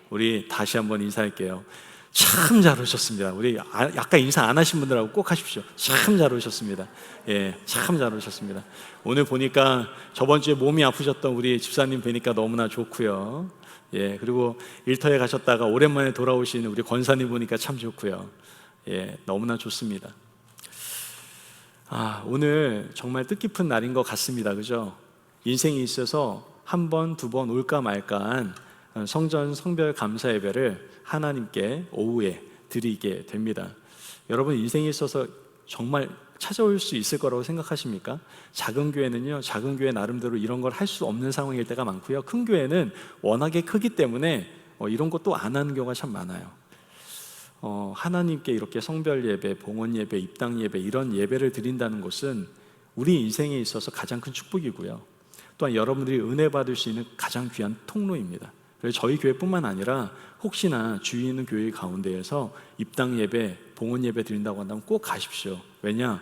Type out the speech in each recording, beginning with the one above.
우리 다시 한번 인사할게요. 참 잘 오셨습니다. 우리 약간 인사 안 하신 분들하고 꼭 하십시오. 참 잘 오셨습니다. 예, 참 잘 오셨습니다. 오늘 보니까 저번 주에 몸이 아프셨던 우리 집사님 뵈니까 너무나 좋고요. 예, 그리고 일터에 가셨다가 오랜만에 돌아오신 우리 권사님 보니까 참 좋고요. 예, 너무나 좋습니다. 오늘 정말 뜻깊은 날인 것 같습니다. 그죠? 인생에 있어서 한 번, 두 번 올까 말까한 성전 성별 감사 예배를 하나님께 오후에 드리게 됩니다. 여러분 인생에 있어서 정말 찾아올 수 있을 거라고 생각하십니까? 작은 교회는요, 작은 교회 나름대로 이런 걸 할 수 없는 상황일 때가 많고요, 큰 교회는 워낙에 크기 때문에 이런 것도 안 하는 경우가 참 많아요. 하나님께 이렇게 성별 예배, 봉헌 예배, 입당 예배, 이런 예배를 드린다는 것은 우리 인생에 있어서 가장 큰 축복이고요, 또한 여러분들이 은혜 받을 수 있는 가장 귀한 통로입니다. 그래서 저희 교회뿐만 아니라 혹시나 주위 있는 교회 가운데에서 입당 예배, 봉헌 예배 드린다고 한다면 꼭 가십시오. 왜냐?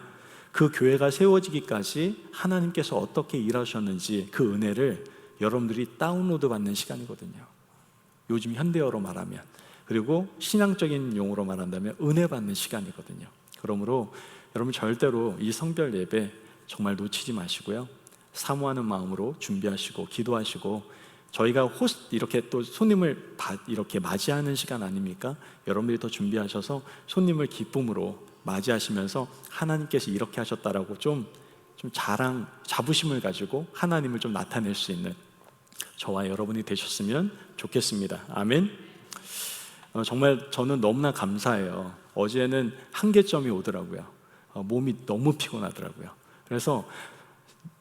그 교회가 세워지기까지 하나님께서 어떻게 일하셨는지 그 은혜를 여러분들이 다운로드 받는 시간이거든요. 요즘 현대어로 말하면, 그리고 신앙적인 용어로 말한다면 은혜 받는 시간이거든요. 그러므로 여러분 절대로 이 성별 예배 정말 놓치지 마시고요, 사모하는 마음으로 준비하시고 기도하시고, 저희가 이렇게 또 손님을 이렇게 맞이하는 시간 아닙니까? 여러분들이 더 준비하셔서 손님을 기쁨으로 맞이하시면서 하나님께서 이렇게 하셨다라고 좀 자부심을 가지고 하나님을 좀 나타낼 수 있는 저와 여러분이 되셨으면 좋겠습니다. 아멘. 정말 저는 너무나 감사해요. 어제는 한계점이 오더라고요. 몸이 너무 피곤하더라고요. 그래서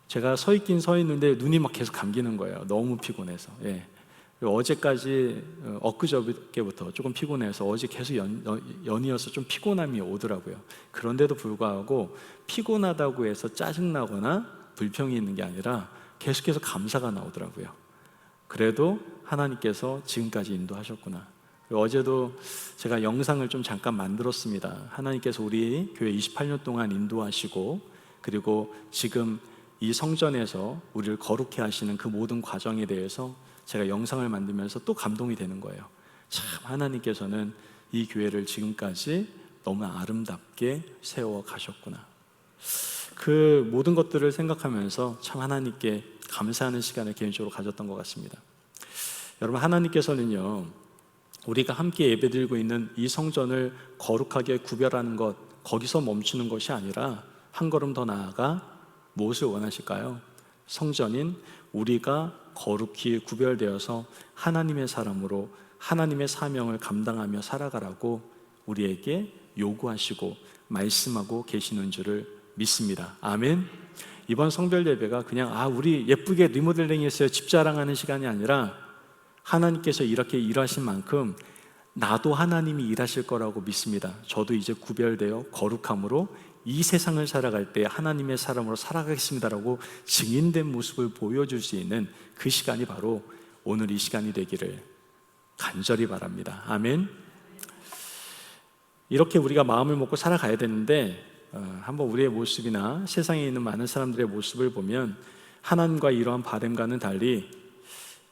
제가 서 있는데 눈이 막 계속 감기는 거예요. 너무 피곤해서. 예. 어제까지 엊그저께부터 조금 피곤해서 어제 계속 연이어서 좀 피곤함이 오더라고요. 그런데도 불구하고 피곤하다고 해서 짜증나거나 불평이 있는 게 아니라 계속해서 감사가 나오더라고요. 그래도 하나님께서 지금까지 인도하셨구나. 어제도 제가 영상을 좀 잠깐 만들었습니다. 하나님께서 우리 교회 28년 동안 인도하시고, 그리고 지금 이 성전에서 우리를 거룩해 하시는 그 모든 과정에 대해서 제가 영상을 만들면서 또 감동이 되는 거예요. 참 하나님께서는 이 교회를 지금까지 너무 아름답게 세워 가셨구나. 그 모든 것들을 생각하면서 참 하나님께 감사하는 시간을 개인적으로 가졌던 것 같습니다. 여러분, 하나님께서는요, 우리가 함께 예배드리고 있는 이 성전을 거룩하게 구별하는 것, 거기서 멈추는 것이 아니라 한 걸음 더 나아가 무엇을 원하실까요? 성전인 우리가 거룩히 구별되어서 하나님의 사람으로 하나님의 사명을 감당하며 살아가라고 우리에게 요구하시고 말씀하고 계시는 줄을 믿습니다. 아멘. 이번 성별 예배가 그냥 우리 예쁘게 리모델링 했어요, 집 자랑하는 시간이 아니라 하나님께서 이렇게 일하신 만큼 나도 하나님이 일하실 거라고 믿습니다. 저도 이제 구별되어 거룩함으로 이 세상을 살아갈 때 하나님의 사람으로 살아가겠습니다라고 증인된 모습을 보여줄 수 있는 그 시간이 바로 오늘 이 시간이 되기를 간절히 바랍니다. 아멘. 이렇게 우리가 마음을 먹고 살아가야 되는데, 한번 우리의 모습이나 세상에 있는 많은 사람들의 모습을 보면 하나님과 이러한 바램과는 달리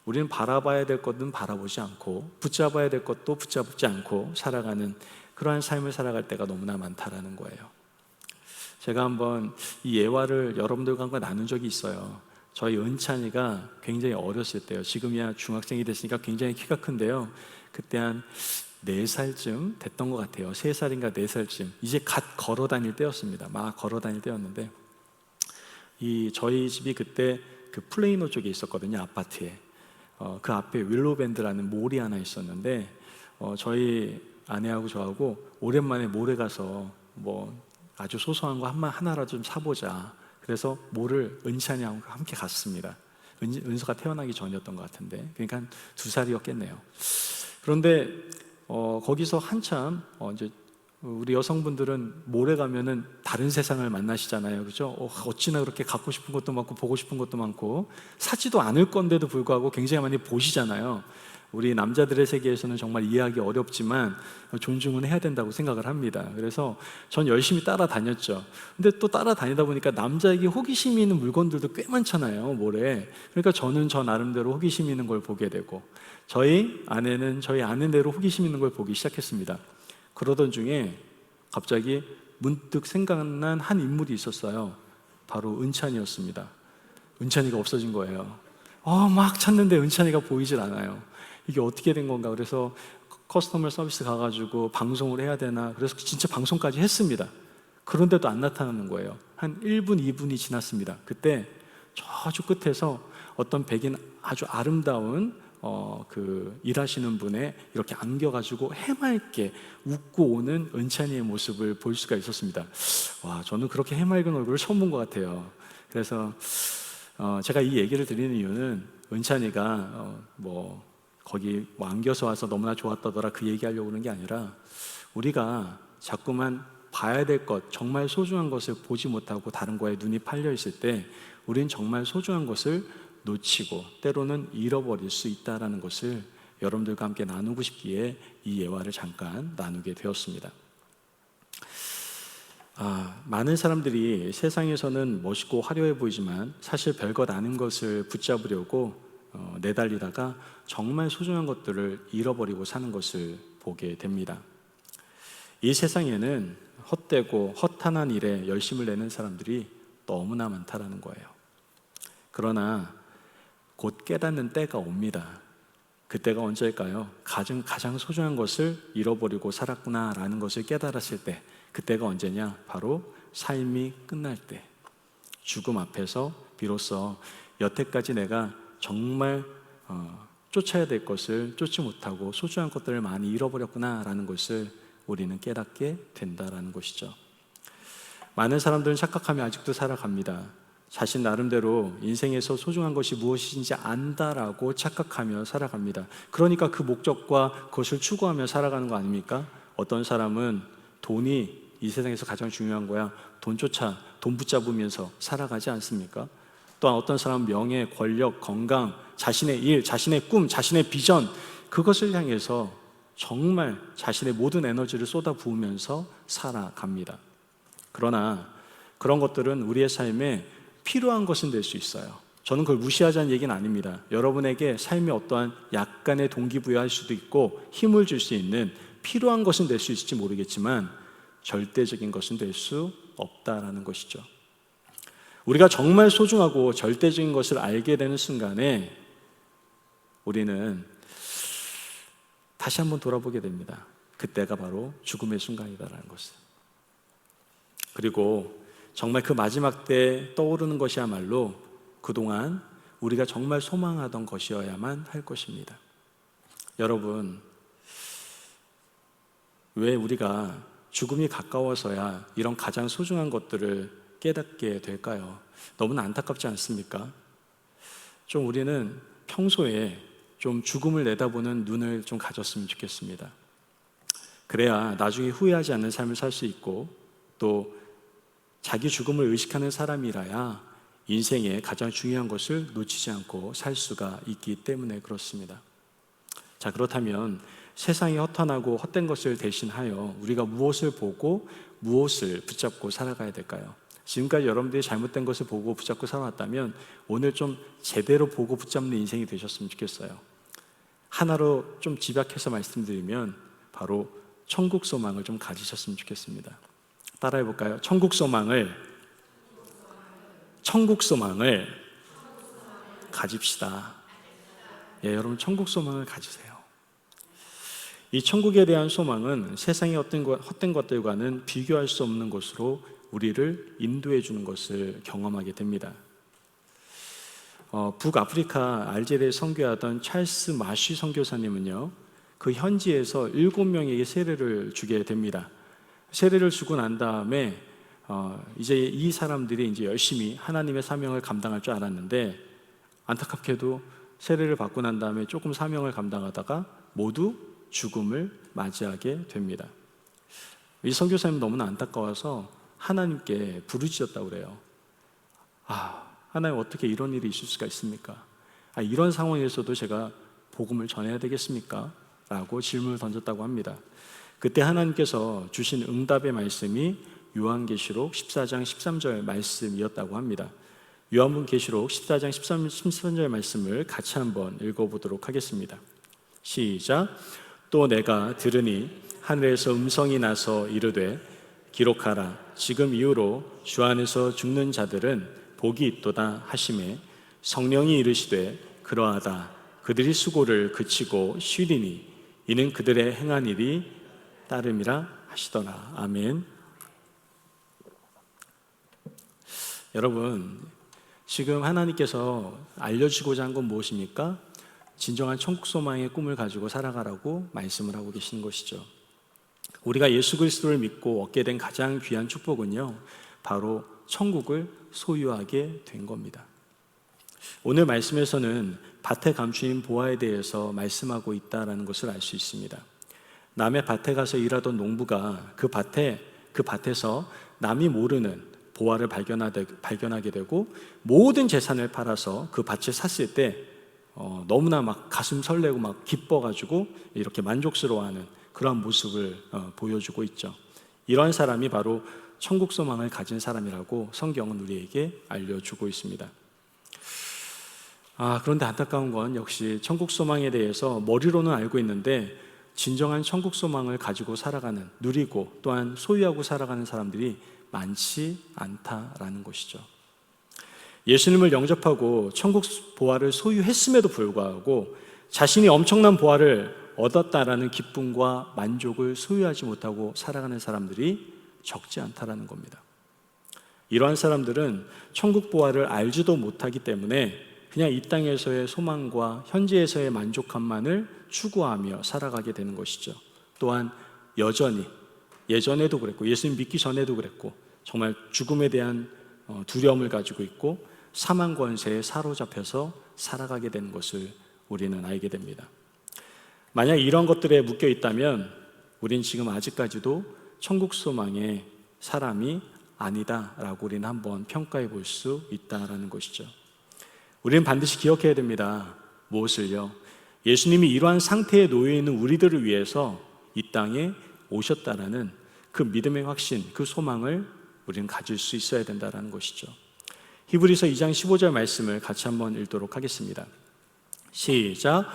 우리는 바라봐야 될 것은 바라보지 않고 붙잡아야 될 것도 붙잡지 않고 살아가는 그러한 삶을 살아갈 때가 너무나 많다라는 거예요. 제가 한번 이 예화를 여러분들과 함께 나눈 적이 있어요. 저희 은찬이가 굉장히 어렸을 때요, 지금이야 중학생이 됐으니까 굉장히 키가 큰데요, 그때 한 4살쯤 됐던 것 같아요. 3살인가 4살쯤 이제 갓 걸어 다닐 때였습니다. 막 걸어 다닐 때였는데, 저희 집이 그때 그 플레이노 쪽에 있었거든요, 아파트에. 그 앞에 윌로밴드라는 몰이 하나 있었는데, 저희 아내하고 저하고 오랜만에 몰에 가서 아주 소소한 거 하나라도 좀 사보자. 그래서 몰을 은찬이하고 함께 갔습니다. 은서가 태어나기 전이었던 것 같은데, 그러니까 한 2살이었겠네요. 그런데 거기서 한참 이제 우리 여성분들은 몰에 가면은 다른 세상을 만나시잖아요, 그죠? 어찌나 그렇게 갖고 싶은 것도 많고 보고 싶은 것도 많고 사지도 않을 건데도 불구하고 굉장히 많이 보시잖아요. 우리 남자들의 세계에서는 정말 이해하기 어렵지만 존중은 해야 된다고 생각을 합니다. 그래서 전 열심히 따라다녔죠. 근데 또 따라다니다 보니까 남자에게 호기심이 있는 물건들도 꽤 많잖아요, 몰에. 그러니까 저는 저 나름대로 호기심 있는 걸 보게 되고, 저희 아내는 저희 아내대로 호기심 있는 걸 보기 시작했습니다. 그러던 중에 갑자기 문득 생각난 한 인물이 있었어요. 바로 은찬이었습니다. 은찬이가 없어진 거예요. 막 찾는데 은찬이가 보이질 않아요. 이게 어떻게 된 건가. 그래서 커스터머 서비스 가가지고 방송을 해야 되나, 그래서 진짜 방송까지 했습니다. 그런데도 안 나타나는 거예요. 한 1분, 2분이 지났습니다. 그때 저쪽 끝에서 어떤 백인 아주 아름다운 일하시는 분에 이렇게 안겨가지고 해맑게 웃고 오는 은찬이의 모습을 볼 수가 있었습니다. 와, 저는 그렇게 해맑은 얼굴을 처음 본 것 같아요. 그래서 제가 이 얘기를 드리는 이유는 은찬이가 거기 안겨서 와서 너무나 좋았다더라 그 얘기하려고 그러는 게 아니라, 우리가 자꾸만 봐야 될 것, 정말 소중한 것을 보지 못하고 다른 거에 눈이 팔려 있을 때 우린 정말 소중한 것을 놓치고 때로는 잃어버릴 수 있다는 것을 여러분들과 함께 나누고 싶기에 이 예화를 잠깐 나누게 되었습니다. 많은 사람들이 세상에서는 멋있고 화려해 보이지만 사실 별것 아닌 것을 붙잡으려고 내달리다가 정말 소중한 것들을 잃어버리고 사는 것을 보게 됩니다. 이 세상에는 헛되고 허탄한 일에 열심을 내는 사람들이 너무나 많다라는 거예요. 그러나 곧 깨닫는 때가 옵니다. 그때가 언제일까요? 가장 소중한 것을 잃어버리고 살았구나라는 것을 깨달았을 때, 그때가 언제냐? 바로 삶이 끝날 때, 죽음 앞에서 비로소 여태까지 내가 정말 쫓아야 될 것을 쫓지 못하고 소중한 것들을 많이 잃어버렸구나라는 것을 우리는 깨닫게 된다라는 것이죠. 많은 사람들은 착각하며 아직도 살아갑니다. 자신 나름대로 인생에서 소중한 것이 무엇인지 안다라고 착각하며 살아갑니다. 그러니까 그 목적과 그것을 추구하며 살아가는 거 아닙니까? 어떤 사람은 돈이 이 세상에서 가장 중요한 거야, 돈 붙잡으면서 살아가지 않습니까? 또한 어떤 사람은 명예, 권력, 건강, 자신의 일, 자신의 꿈, 자신의 비전, 그것을 향해서 정말 자신의 모든 에너지를 쏟아부으면서 살아갑니다. 그러나 그런 것들은 우리의 삶에 필요한 것은 될 수 있어요. 저는 그걸 무시하자는 얘기는 아닙니다. 여러분에게 삶에 어떠한 약간의 동기부여할 수도 있고 힘을 줄 수 있는 필요한 것은 될 수 있을지 모르겠지만 절대적인 것은 될 수 없다라는 것이죠. 우리가 정말 소중하고 절대적인 것을 알게 되는 순간에 우리는 다시 한번 돌아보게 됩니다. 그때가 바로 죽음의 순간이다라는 것을. 그리고 정말 그 마지막 때 떠오르는 것이야말로 그동안 우리가 정말 소망하던 것이어야만 할 것입니다. 여러분, 왜 우리가 죽음이 가까워서야 이런 가장 소중한 것들을 깨닫게 될까요? 너무나 안타깝지 않습니까? 좀 우리는 평소에 좀 죽음을 내다보는 눈을 좀 가졌으면 좋겠습니다. 그래야 나중에 후회하지 않는 삶을 살 수 있고, 또 자기 죽음을 의식하는 사람이라야 인생의 가장 중요한 것을 놓치지 않고 살 수가 있기 때문에 그렇습니다. 자, 그렇다면 세상이 허탄하고 헛된 것을 대신하여 우리가 무엇을 보고 무엇을 붙잡고 살아가야 될까요? 지금까지 여러분들이 잘못된 것을 보고 붙잡고 살아왔다면 오늘 좀 제대로 보고 붙잡는 인생이 되셨으면 좋겠어요. 하나로 좀 집약해서 말씀드리면 바로 천국 소망을 좀 가지셨으면 좋겠습니다. 따라해 볼까요? 천국 소망을 가집시다. 예, 여러분 천국 소망을 가지세요. 이 천국에 대한 소망은 세상의 헛된 것들과는 비교할 수 없는 것으로 우리를 인도해 주는 것을 경험하게 됩니다. 북아프리카 알제리에 선교하던 찰스 마쉬 선교사님은요, 그 현지에서 7명에게 세례를 주게 됩니다. 세례를 주고 난 다음에 이제 이 사람들이 이제 열심히 하나님의 사명을 감당할 줄 알았는데, 안타깝게도 세례를 받고 난 다음에 조금 사명을 감당하다가 모두 죽음을 맞이하게 됩니다. 이 선교사님 너무나 안타까워서 하나님께 부르짖었다고 그래요. 하나님, 어떻게 이런 일이 있을 수가 있습니까? 이런 상황에서도 제가 복음을 전해야 되겠습니까? 라고 질문을 던졌다고 합니다. 그때 하나님께서 주신 응답의 말씀이 요한계시록 14장 13절 말씀이었다고 합니다. 요한계시록 14장 13절 말씀을 같이 한번 읽어보도록 하겠습니다. 시작. 또 내가 들으니 하늘에서 음성이 나서 이르되 기록하라. 지금 이후로 주 안에서 죽는 자들은 복이 있도다 하시매 성령이 이르시되 그러하다. 그들이 수고를 그치고 쉬리니 이는 그들의 행한 일이 따름이라 하시더라. 아멘. 여러분, 지금 하나님께서 알려주고자 한 건 무엇입니까? 진정한 천국 소망의 꿈을 가지고 살아가라고 말씀을 하고 계시는 것이죠. 우리가 예수 그리스도를 믿고 얻게 된 가장 귀한 축복은요, 바로 천국을 소유하게 된 겁니다. 오늘 말씀에서는 밭에 감추인 보화에 대해서 말씀하고 있다는 것을 알 수 있습니다. 남의 밭에 가서 일하던 농부가 그 밭에서 남이 모르는 보화를 발견하게 되고 모든 재산을 팔아서 그 밭을 샀을 때 너무나 막 가슴 설레고 막 기뻐가지고 이렇게 만족스러워하는 그런 모습을 보여주고 있죠. 이러한 사람이 바로 천국 소망을 가진 사람이라고 성경은 우리에게 알려주고 있습니다. 그런데 안타까운 건 역시 천국 소망에 대해서 머리로는 알고 있는데 진정한 천국 소망을 가지고 살아가는, 누리고 또한 소유하고 살아가는 사람들이 많지 않다라는 것이죠. 예수님을 영접하고 천국 보화를 소유했음에도 불구하고 자신이 엄청난 보화를 얻었다라는 기쁨과 만족을 소유하지 못하고 살아가는 사람들이 적지 않다라는 겁니다. 이러한 사람들은 천국 보화를 알지도 못하기 때문에 그냥 이 땅에서의 소망과 현재에서의 만족감만을 추구하며 살아가게 되는 것이죠. 또한 여전히 예전에도 그랬고 예수님 믿기 전에도 그랬고 정말 죽음에 대한 두려움을 가지고 있고 사망 권세에 사로잡혀서 살아가게 되는 것을 우리는 알게 됩니다. 만약 이런 것들에 묶여 있다면 우린 지금 아직까지도 천국 소망의 사람이 아니다라고 우리는 한번 평가해 볼 수 있다라는 것이죠. 우리는 반드시 기억해야 됩니다. 무엇을요? 예수님이 이러한 상태에 놓여 있는 우리들을 위해서 이 땅에 오셨다라는 그 믿음의 확신, 그 소망을 우리는 가질 수 있어야 된다는 것이죠. 히브리서 2장 15절 말씀을 같이 한번 읽도록 하겠습니다. 시작.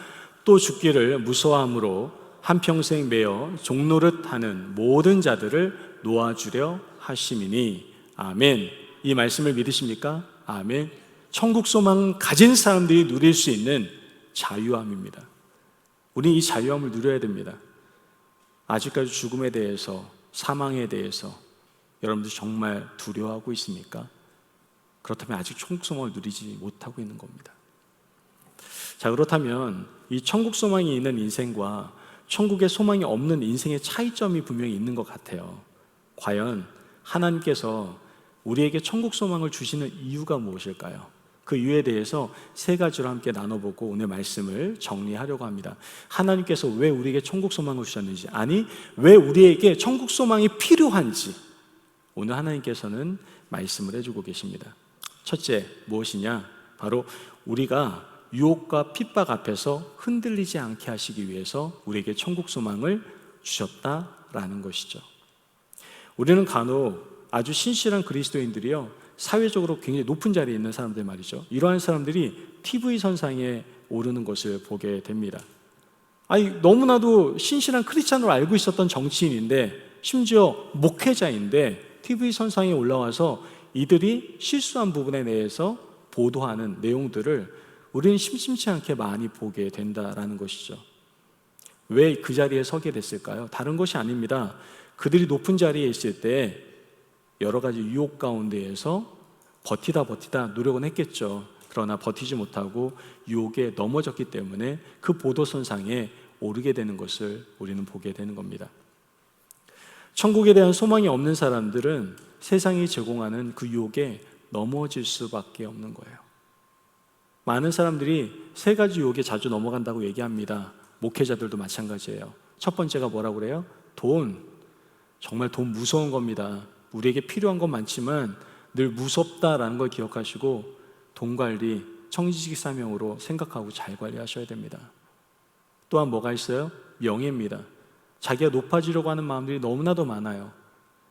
또 죽기를 무서워함으로 한평생 매어 종노릇 하는 모든 자들을 놓아주려 하심이니. 아멘. 이 말씀을 믿으십니까? 아멘. 천국 소망 가진 사람들이 누릴 수 있는 자유함입니다. 우리는 이 자유함을 누려야 됩니다. 아직까지 죽음에 대해서, 사망에 대해서 여러분들 정말 두려워하고 있습니까? 그렇다면 아직 천국 소망을 누리지 못하고 있는 겁니다. 자, 그렇다면 이 천국 소망이 있는 인생과 천국의 소망이 없는 인생의 차이점이 분명히 있는 것 같아요. 과연 하나님께서 우리에게 천국 소망을 주시는 이유가 무엇일까요? 그 이유에 대해서 세 가지로 함께 나눠보고 오늘 말씀을 정리하려고 합니다. 하나님께서 왜 우리에게 천국 소망을 주셨는지, 아니 왜 우리에게 천국 소망이 필요한지 오늘 하나님께서는 말씀을 해주고 계십니다. 첫째, 무엇이냐? 바로 우리가 유혹과 핍박 앞에서 흔들리지 않게 하시기 위해서 우리에게 천국 소망을 주셨다라는 것이죠. 우리는 간혹 아주 신실한 그리스도인들이요, 사회적으로 굉장히 높은 자리에 있는 사람들 말이죠, 이러한 사람들이 TV 선상에 오르는 것을 보게 됩니다. 너무나도 신실한 크리스찬으로 알고 있었던 정치인인데, 심지어 목회자인데 TV 선상에 올라와서 이들이 실수한 부분에 대해서 보도하는 내용들을 우리는 심심치 않게 많이 보게 된다라는 것이죠. 왜 그 자리에 서게 됐을까요? 다른 것이 아닙니다. 그들이 높은 자리에 있을 때 여러 가지 유혹 가운데에서 버티다 노력은 했겠죠. 그러나 버티지 못하고 유혹에 넘어졌기 때문에 그 보도선상에 오르게 되는 것을 우리는 보게 되는 겁니다. 천국에 대한 소망이 없는 사람들은 세상이 제공하는 그 유혹에 넘어질 수밖에 없는 거예요. 많은 사람들이 세 가지 유혹에 자주 넘어간다고 얘기합니다. 목회자들도 마찬가지예요. 첫 번째가 뭐라고 그래요? 돈. 정말 돈 무서운 겁니다. 우리에게 필요한 건 많지만 늘 무섭다라는 걸 기억하시고 돈 관리, 청지기 사명으로 생각하고 잘 관리하셔야 됩니다. 또한 뭐가 있어요? 명예입니다. 자기가 높아지려고 하는 마음들이 너무나도 많아요.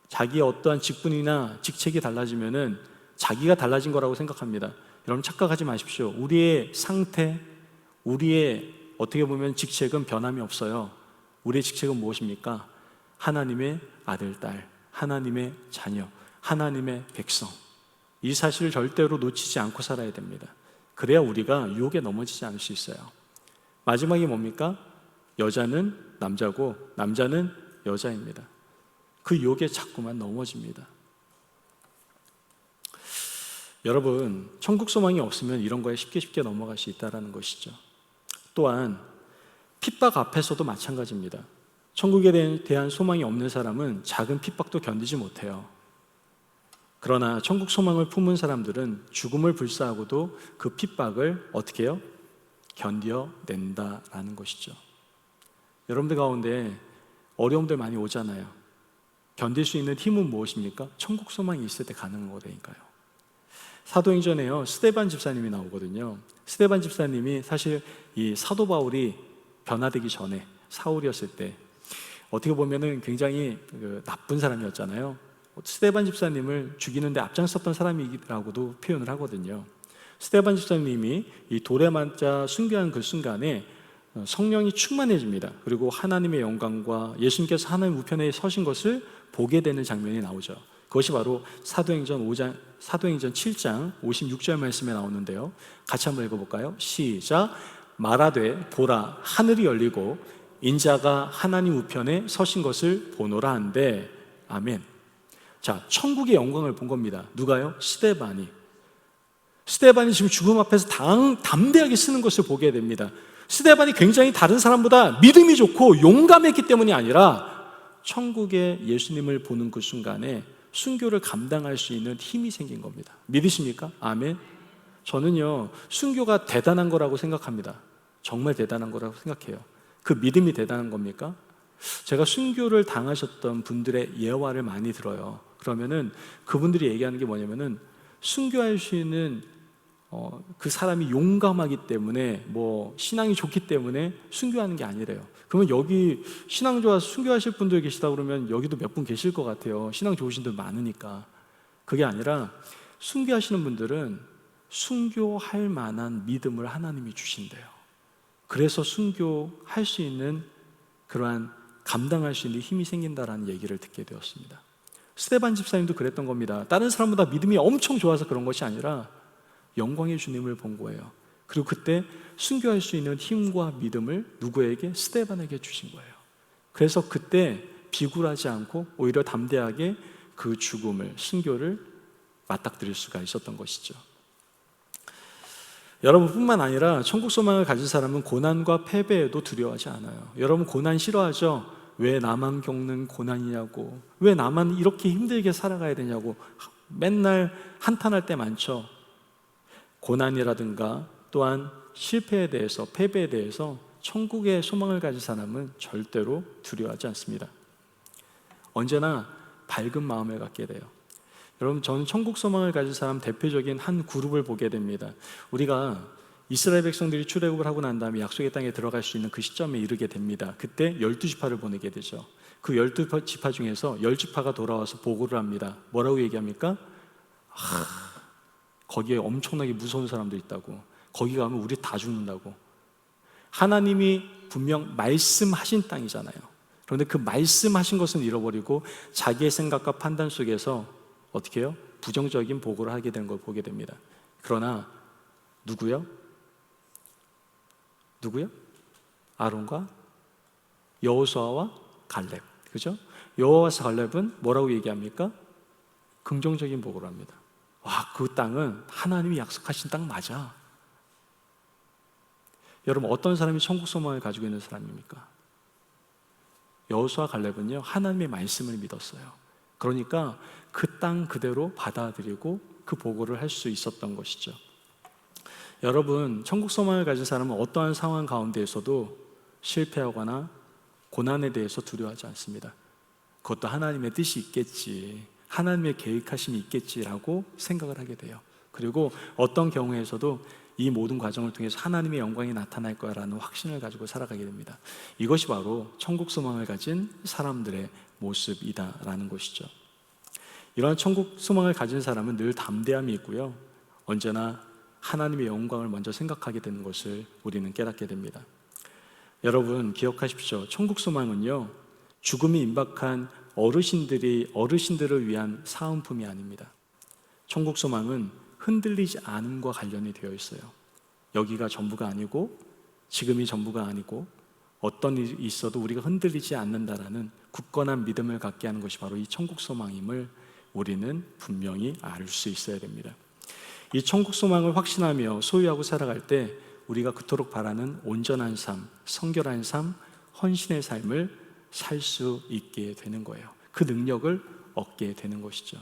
자기의 어떠한 직분이나 직책이 달라지면은 자기가 달라진 거라고 생각합니다. 여러분 착각하지 마십시오. 우리의 상태, 우리의 어떻게 보면 직책은 변함이 없어요. 우리의 직책은 무엇입니까? 하나님의 아들, 딸, 하나님의 자녀, 하나님의 백성. 이 사실을 절대로 놓치지 않고 살아야 됩니다. 그래야 우리가 유혹에 넘어지지 않을 수 있어요. 마지막이 뭡니까? 여자는 남자고 남자는 여자입니다. 그 유혹에 자꾸만 넘어집니다. 여러분, 천국 소망이 없으면 이런 거에 쉽게 넘어갈 수 있다는 것이죠. 또한 핍박 앞에서도 마찬가지입니다. 천국에 대한 소망이 없는 사람은 작은 핍박도 견디지 못해요. 그러나 천국 소망을 품은 사람들은 죽음을 불사하고도 그 핍박을 어떻게 해요? 견뎌낸다라는 것이죠. 여러분들 가운데 어려움들 많이 오잖아요. 견딜 수 있는 힘은 무엇입니까? 천국 소망이 있을 때 가능한 거라니까요. 사도행전에요, 스데반 집사님이 나오거든요. 스데반 집사님이 사실 이 사도 바울이 변화되기 전에 사울이었을 때 어떻게 보면은 굉장히 나쁜 사람이었잖아요. 스데반 집사님을 죽이는데 앞장섰던 사람이라고도 표현을 하거든요. 스데반 집사님이 이 돌에 맞아 순교한 그 순간에 성령이 충만해집니다. 그리고 하나님의 영광과 예수님께서 하나님 우편에 서신 것을 보게 되는 장면이 나오죠. 그것이 바로 사도행전 7장 56절 말씀에 나오는데요. 같이 한번 읽어볼까요? 시작. 말하되 보라 하늘이 열리고 인자가 하나님 우편에 서신 것을 보노라 한데 아멘. 자, 천국의 영광을 본 겁니다. 누가요? 스데반이 지금 죽음 앞에서 담대하게 쓰는 것을 보게 됩니다. 스데반이 굉장히 다른 사람보다 믿음이 좋고 용감했기 때문이 아니라 천국의 예수님을 보는 그 순간에 순교를 감당할 수 있는 힘이 생긴 겁니다. 믿으십니까? 아멘. 저는요, 순교가 대단한 거라고 생각합니다. 정말 대단한 거라고 생각해요. 그 믿음이 대단한 겁니까? 제가 순교를 당하셨던 분들의 예화를 많이 들어요. 그러면은 그분들이 얘기하는 게 뭐냐면은 순교할 수 있는 그 사람이 용감하기 때문에 신앙이 좋기 때문에 순교하는 게 아니래요. 그러면 여기 신앙 좋아서 순교하실 분들 계시다 그러면 여기도 몇 분 계실 것 같아요. 신앙 좋으신 분들 많으니까. 그게 아니라 순교하시는 분들은 순교할 만한 믿음을 하나님이 주신대요. 그래서 순교할 수 있는 그러한 감당할 수 있는 힘이 생긴다라는 얘기를 듣게 되었습니다. 스데반 집사님도 그랬던 겁니다. 다른 사람보다 믿음이 엄청 좋아서 그런 것이 아니라 영광의 주님을 본 거예요. 그리고 그때 순교할 수 있는 힘과 믿음을 누구에게? 스데반에게 주신 거예요. 그래서 그때 비굴하지 않고 오히려 담대하게 그 죽음을, 순교를 맞닥뜨릴 수가 있었던 것이죠. 여러분뿐만 아니라 천국 소망을 가진 사람은 고난과 패배에도 두려워하지 않아요. 여러분 고난 싫어하죠? 왜 나만 겪는 고난이냐고, 왜 나만 이렇게 힘들게 살아가야 되냐고 맨날 한탄할 때 많죠. 고난이라든가 또한 실패에 대해서, 패배에 대해서 천국의 소망을 가진 사람은 절대로 두려워하지 않습니다. 언제나 밝은 마음을 갖게 돼요. 여러분, 저는 천국 소망을 가진 사람 대표적인 한 그룹을 보게 됩니다. 우리가 이스라엘 백성들이 출애굽을 하고 난 다음에 약속의 땅에 들어갈 수 있는 그 시점에 이르게 됩니다. 그때 12지파를 보내게 되죠. 그 12지파 중에서 10지파가 돌아와서 보고를 합니다. 뭐라고 얘기합니까? 거기에 엄청나게 무서운 사람도 있다고, 거기 가면 우리 다 죽는다고. 하나님이 분명 말씀하신 땅이잖아요. 그런데 그 말씀하신 것은 잃어버리고 자기의 생각과 판단 속에서 어떻게 해요? 부정적인 보고를 하게 된 걸 보게 됩니다. 그러나 누구요? 아론과 여호수아와 갈렙, 그죠? 여호수아와 갈렙은 뭐라고 얘기합니까? 긍정적인 보고를 합니다. 와, 그 땅은 하나님이 약속하신 땅 맞아. 여러분, 어떤 사람이 천국 소망을 가지고 있는 사람입니까? 여호수아와 갈렙은요, 하나님의 말씀을 믿었어요. 그러니까 그 땅 그대로 받아들이고 그 보고를 할 수 있었던 것이죠. 여러분, 천국 소망을 가진 사람은 어떠한 상황 가운데에서도 실패하거나 고난에 대해서 두려워하지 않습니다. 그것도 하나님의 뜻이 있겠지, 하나님의 계획하심이 있겠지라고 생각을 하게 돼요. 그리고 어떤 경우에서도 이 모든 과정을 통해서 하나님의 영광이 나타날 거라는 확신을 가지고 살아가게 됩니다. 이것이 바로 천국 소망을 가진 사람들의 모습이다라는 것이죠. 이러한 천국 소망을 가진 사람은 늘 담대함이 있고요, 언제나 하나님의 영광을 먼저 생각하게 되는 것을 우리는 깨닫게 됩니다. 여러분 기억하십시오. 천국 소망은요, 죽음이 임박한 어르신들을 위한 사은품이 아닙니다. 천국 소망은 흔들리지 않음과 관련이 되어 있어요. 여기가 전부가 아니고 지금이 전부가 아니고 어떤 일이 있어도 우리가 흔들리지 않는다라는 굳건한 믿음을 갖게 하는 것이 바로 이 천국 소망임을 우리는 분명히 알 수 있어야 됩니다. 이 천국 소망을 확신하며 소유하고 살아갈 때 우리가 그토록 바라는 온전한 삶, 성결한 삶, 헌신의 삶을 살 수 있게 되는 거예요. 그 능력을 얻게 되는 것이죠.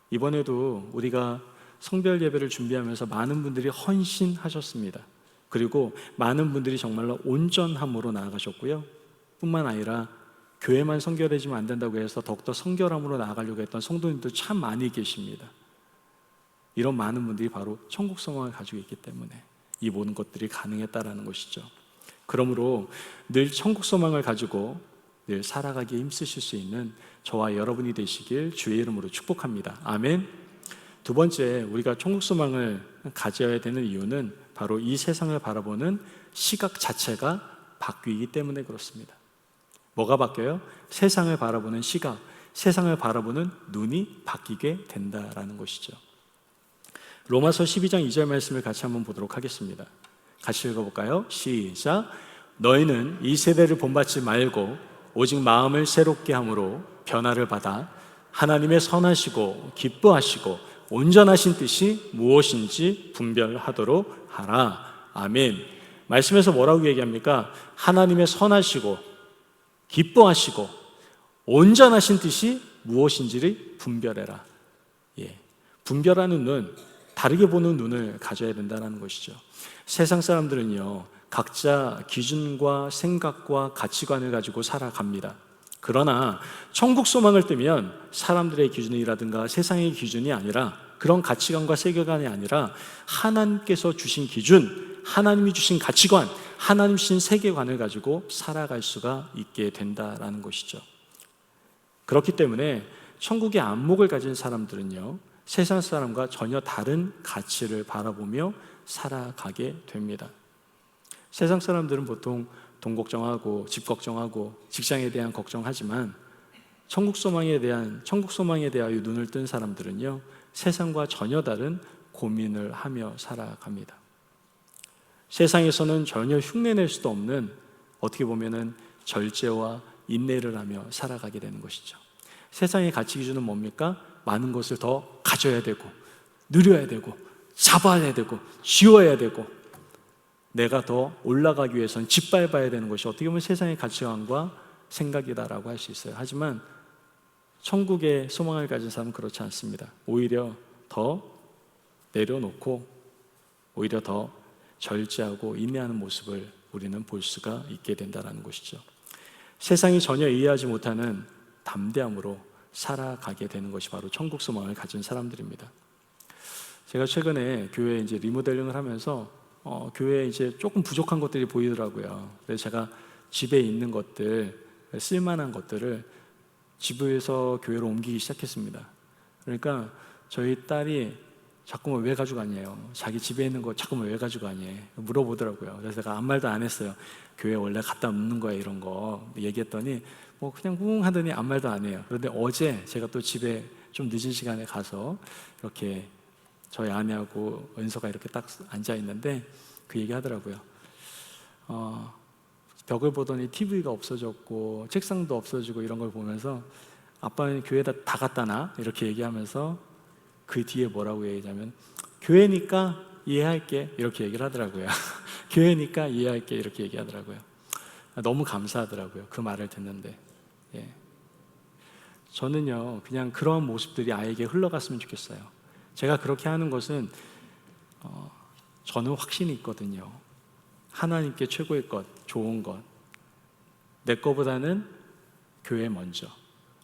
이번에도 우리가 성별 예배를 준비하면서 많은 분들이 헌신하셨습니다. 그리고 많은 분들이 정말로 온전함으로 나아가셨고요, 뿐만 아니라 교회만 성결해지면 안 된다고 해서 더욱더 성결함으로 나아가려고 했던 성도님도 참 많이 계십니다. 이런 많은 분들이 바로 천국 소망을 가지고 있기 때문에 이 모든 것들이 가능했다라는 것이죠. 그러므로 늘 천국 소망을 가지고 늘 살아가기에 힘쓰실 수 있는 저와 여러분이 되시길 주의 이름으로 축복합니다. 아멘. 두 번째, 우리가 천국 소망을 가져야 되는 이유는 바로 이 세상을 바라보는 시각 자체가 바뀌기 때문에 그렇습니다. 뭐가 바뀌어요? 세상을 바라보는 시각, 세상을 바라보는 눈이 바뀌게 된다라는 것이죠. 로마서 12장 2절 말씀을 같이 한번 보도록 하겠습니다. 같이 읽어볼까요? 시작. 너희는 이 세대를 본받지 말고 오직 마음을 새롭게 함으로 변화를 받아 하나님의 선하시고 기뻐하시고 온전하신 뜻이 무엇인지 분별하도록 하라. 아멘. 말씀에서 뭐라고 얘기합니까? 하나님의 선하시고 기뻐하시고 온전하신 뜻이 무엇인지를 분별해라. 분별하는 눈, 다르게 보는 눈을 가져야 된다는 것이죠. 세상 사람들은요, 각자 기준과 생각과 가치관을 가지고 살아갑니다. 그러나 천국 소망을 뜨면 사람들의 기준이라든가 세상의 기준이 아니라, 그런 가치관과 세계관이 아니라 하나님께서 주신 기준, 하나님이 주신 가치관, 하나님 주신 세계관을 가지고 살아갈 수가 있게 된다라는 것이죠. 그렇기 때문에 천국의 안목을 가진 사람들은요, 세상 사람과 전혀 다른 가치를 바라보며 살아가게 됩니다. 세상 사람들은 보통 돈 걱정하고 집 걱정하고 직장에 대한 걱정하지만 천국 소망에 대하여 눈을 뜬 사람들은요, 세상과 전혀 다른 고민을 하며 살아갑니다. 세상에서는 전혀 흉내낼 수도 없는, 어떻게 보면은 절제와 인내를 하며 살아가게 되는 것이죠. 세상의 가치 기준은 뭡니까? 많은 것을 더 가져야 되고 누려야 되고 잡아야 되고 쥐어야 되고 내가 더 올라가기 위해서는 짓밟아야 되는 것이 어떻게 보면 세상의 가치관과 생각이다라고 할 수 있어요. 하지만 천국의 소망을 가진 사람은 그렇지 않습니다. 오히려 더 내려놓고 오히려 더 절제하고 인내하는 모습을 우리는 볼 수가 있게 된다는 것이죠. 세상이 전혀 이해하지 못하는 담대함으로 살아가게 되는 것이 바로 천국 소망을 가진 사람들입니다. 제가 최근에 교회 이제 리모델링을 하면서 교회에 이제 조금 부족한 것들이 보이더라고요. 그래서 제가 집에 있는 것들, 쓸만한 것들을 집에서 교회로 옮기기 시작했습니다. 그러니까 저희 딸이 자꾸만 왜 가져가냐요. 자기 집에 있는 거 자꾸만 왜 가져가냐 물어보더라고요. 그래서 제가 아무 말도 안 했어요. 교회 원래 갖다 놓는 거야 이런 거 얘기했더니 뭐 그냥 웅 하더니 아무 말도 안 해요. 그런데 어제 제가 또 집에 좀 늦은 시간에 가서 이렇게 저희 아내하고 은서가 이렇게 딱 앉아 있는데 그 얘기 하더라고요. 벽을 보더니 TV가 없어졌고 책상도 없어지고 이런 걸 보면서 아빠는 교회에다 다 갖다 놔? 이렇게 얘기하면서 그 뒤에 뭐라고 얘기하냐면 교회니까 이해할게 이렇게 얘기를 하더라고요. 교회니까 이해할게 이렇게 얘기하더라고요. 너무 감사하더라고요. 그 말을 듣는데. 저는요 그냥 그런 모습들이 아이에게 흘러갔으면 좋겠어요. 제가 그렇게 하는 것은 저는 확신이 있거든요. 하나님께 최고의 것, 좋은 것, 내 거보다는 교회 먼저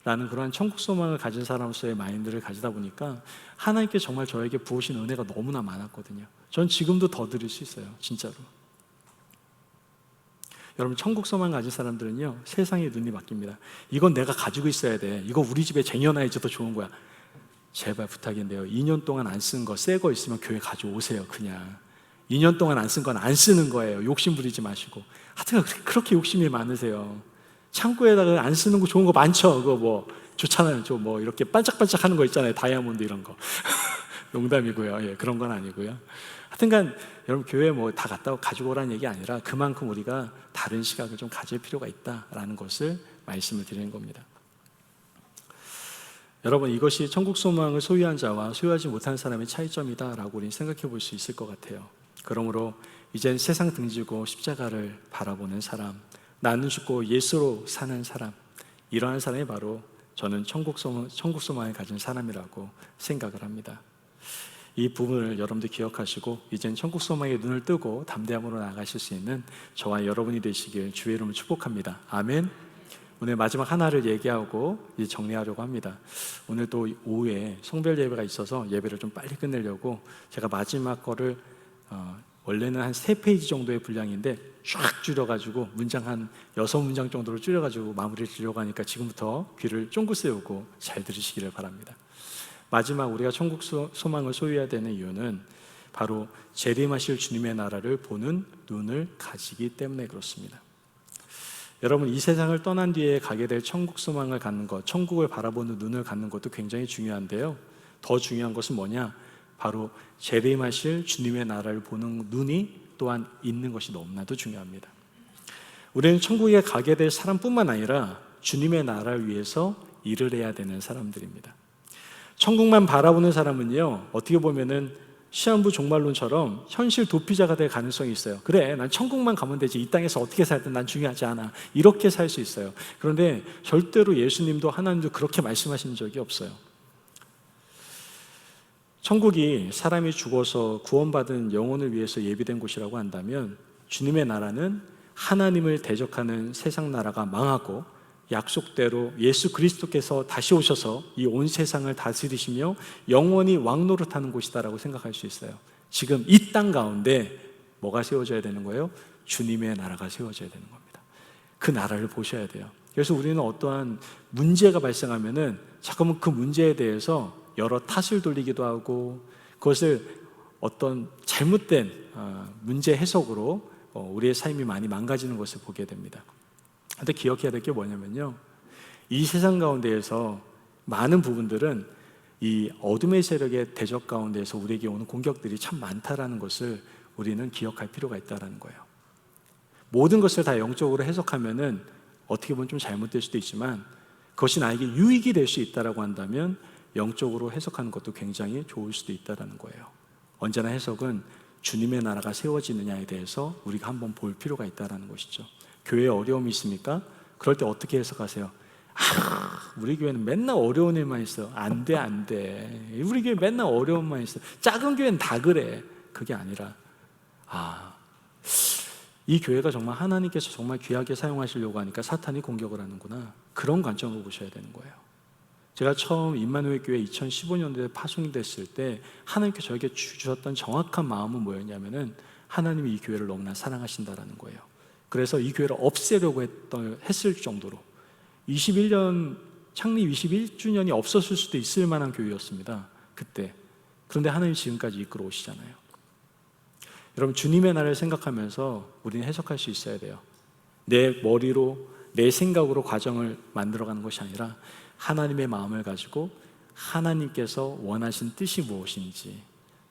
라는 그러한 천국 소망을 가진 사람으로서의 마인드를 가지다 보니까 하나님께 정말 저에게 부으신 은혜가 너무나 많았거든요. 전 지금도 더 드릴 수 있어요, 진짜로. 여러분, 천국 소망 가진 사람들은요, 세상의 눈이 바뀝니다. 이건 내가 가지고 있어야 돼. 이거 우리 집에 쟁여놔야지 더 좋은 거야. 제발 부탁인데요, 2년 동안 안 쓴 거, 새 거 있으면 교회 가져오세요. 그냥 2년 동안 안 쓴 건 안 쓰는 거예요. 욕심 부리지 마시고. 하여튼 그렇게 욕심이 많으세요. 창고에다가 안 쓰는 거 좋은 거 많죠. 그거 뭐 좋잖아요. 좀 뭐 이렇게 반짝반짝 하는 거 있잖아요. 다이아몬드 이런 거. 농담이고요. 예, 그런 건 아니고요. 하여튼간 여러분, 교회 뭐 다 갔다 가지고 오라는 얘기 아니라 그만큼 우리가 다른 시각을 좀 가질 필요가 있다라는 것을 말씀을 드리는 겁니다. 여러분, 이것이 천국 소망을 소유한 자와 소유하지 못한 사람의 차이점이다라고 우리는 생각해 볼 수 있을 것 같아요. 그러므로 이젠 세상 등지고 십자가를 바라보는 사람, 나는 죽고 예수로 사는 사람, 이러한 사람이 바로 저는 천국 소망을 가진 사람이라고 생각을 합니다. 이 부분을 여러분들 기억하시고 이젠 천국 소망의 눈을 뜨고 담대함으로 나아가실 수 있는 저와 여러분이 되시길 주의 이름으로 축복합니다. 아멘. 오늘 마지막 하나를 얘기하고 이제 정리하려고 합니다. 오늘 또 오후에 성별 예배가 있어서 예배를 좀 빨리 끝내려고 제가 마지막 거를 원래는 한 3페이지 정도의 분량인데 쫙 줄여가지고 문장 한 6문장 정도로 줄여가지고 마무리를 지려고 하니까 지금부터 귀를 쫑긋 세우고 잘 들으시기를 바랍니다. 마지막 우리가 천국 소망을 소유해야 되는 이유는 바로 재림하실 주님의 나라를 보는 눈을 가지기 때문에 그렇습니다. 여러분, 이 세상을 떠난 뒤에 가게 될 천국 소망을 갖는 것, 천국을 바라보는 눈을 갖는 것도 굉장히 중요한데요, 더 중요한 것은 뭐냐? 바로 재림하실 주님의 나라를 보는 눈이 또한 있는 것이 너무나도 중요합니다. 우리는 천국에 가게 될 사람뿐만 아니라 주님의 나라를 위해서 일을 해야 되는 사람들입니다. 천국만 바라보는 사람은요, 어떻게 보면은 시한부 종말론처럼 현실 도피자가 될 가능성이 있어요. 그래, 난 천국만 가면 되지, 이 땅에서 어떻게 살든 난 중요하지 않아, 이렇게 살 수 있어요. 그런데 절대로 예수님도 하나님도 그렇게 말씀하신 적이 없어요. 천국이 사람이 죽어서 구원받은 영혼을 위해서 예비된 곳이라고 한다면, 주님의 나라는 하나님을 대적하는 세상 나라가 망하고 약속대로 예수 그리스도께서 다시 오셔서 이 온 세상을 다스리시며 영원히 왕노릇하는 곳이다라고 생각할 수 있어요. 지금 이 땅 가운데 뭐가 세워져야 되는 거예요? 주님의 나라가 세워져야 되는 겁니다. 그 나라를 보셔야 돼요. 그래서 우리는 어떠한 문제가 발생하면은 잠깐만 그 문제에 대해서 여러 탓을 돌리기도 하고 그것을 어떤 잘못된 문제 해석으로 우리의 삶이 많이 망가지는 것을 보게 됩니다. 근데 기억해야 될 게 뭐냐면요, 이 세상 가운데에서 많은 부분들은 이 어둠의 세력의 대적 가운데에서 우리에게 오는 공격들이 참 많다라는 것을 우리는 기억할 필요가 있다는 거예요. 모든 것을 다 영적으로 해석하면은 어떻게 보면 좀 잘못될 수도 있지만 그것이 나에게 유익이 될 수 있다라고 한다면 영적으로 해석하는 것도 굉장히 좋을 수도 있다는 거예요. 언제나 해석은 주님의 나라가 세워지느냐에 대해서 우리가 한번 볼 필요가 있다는 것이죠. 교회에 어려움이 있습니까? 그럴 때 어떻게 해석하세요? 우리 교회는 맨날 어려운 일만 있어. 안 돼. 우리 교회 맨날 어려움만 있어. 작은 교회는 다 그래. 그게 아니라 이 교회가 정말 하나님께서 정말 귀하게 사용하시려고 하니까 사탄이 공격을 하는구나. 그런 관점으로 보셔야 되는 거예요. 제가 처음 임마누엘 교회 2015년도에 파송이 됐을 때 하나님께서 저에게 주셨던 정확한 마음은 뭐였냐면은 하나님이 이 교회를 너무나 사랑하신다라는 거예요. 그래서 이 교회를 없애려고 했을 정도로 21년 창립 21주년이 없었을 수도 있을 만한 교회였습니다, 그때. 그런데 하나님이 지금까지 이끌어 오시잖아요. 여러분, 주님의 나라를 생각하면서 우리는 해석할 수 있어야 돼요. 내 머리로 내 생각으로 과정을 만들어가는 것이 아니라 하나님의 마음을 가지고 하나님께서 원하신 뜻이 무엇인지,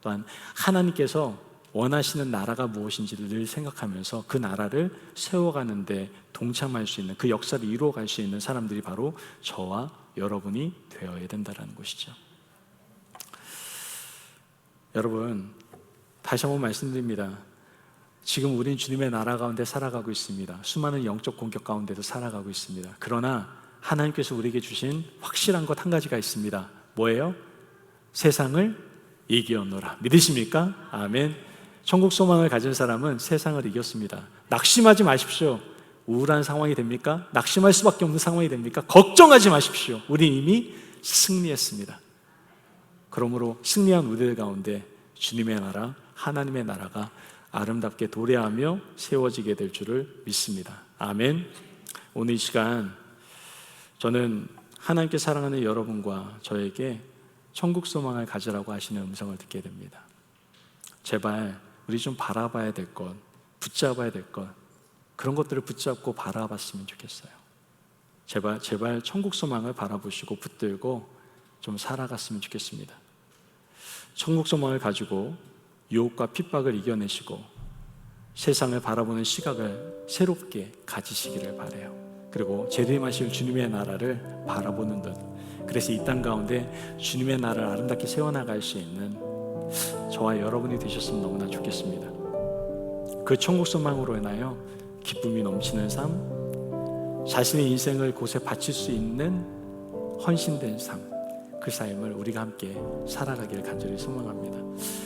또한 하나님께서 원하시는 나라가 무엇인지를 늘 생각하면서 그 나라를 세워가는 데 동참할 수 있는, 그 역사를 이루어갈 수 있는 사람들이 바로 저와 여러분이 되어야 된다는 것이죠. 여러분, 다시 한번 말씀드립니다. 지금 우리는 주님의 나라 가운데 살아가고 있습니다. 수많은 영적 공격 가운데도 살아가고 있습니다. 그러나 하나님께서 우리에게 주신 확실한 것 한 가지가 있습니다. 뭐예요? 세상을 이기었노라. 믿으십니까? 아멘. 천국 소망을 가진 사람은 세상을 이겼습니다. 낙심하지 마십시오. 우울한 상황이 됩니까? 낙심할 수밖에 없는 상황이 됩니까? 걱정하지 마십시오. 우린 이미 승리했습니다. 그러므로 승리한 우리들 가운데 주님의 나라, 하나님의 나라가 아름답게 도래하며 세워지게 될 줄을 믿습니다. 아멘. 오늘 이 시간 저는 하나님께 사랑하는 여러분과 저에게 천국 소망을 가지라고 하시는 음성을 듣게 됩니다. 제발 우리 좀 바라봐야 될 것, 붙잡아야 될 것, 그런 것들을 붙잡고 바라봤으면 좋겠어요. 제발 천국 소망을 바라보시고 붙들고 좀 살아갔으면 좋겠습니다. 천국 소망을 가지고 유혹과 핍박을 이겨내시고 세상을 바라보는 시각을 새롭게 가지시기를 바라요. 그리고 재림하실 주님의 나라를 바라보는 듯, 그래서 이 땅 가운데 주님의 나라를 아름답게 세워나갈 수 있는 저와 여러분이 되셨으면 너무나 좋겠습니다. 그 천국 소망으로 인하여 기쁨이 넘치는 삶, 자신의 인생을 곳에 바칠 수 있는 헌신된 삶, 그 삶을 우리가 함께 살아가기를 간절히 소망합니다.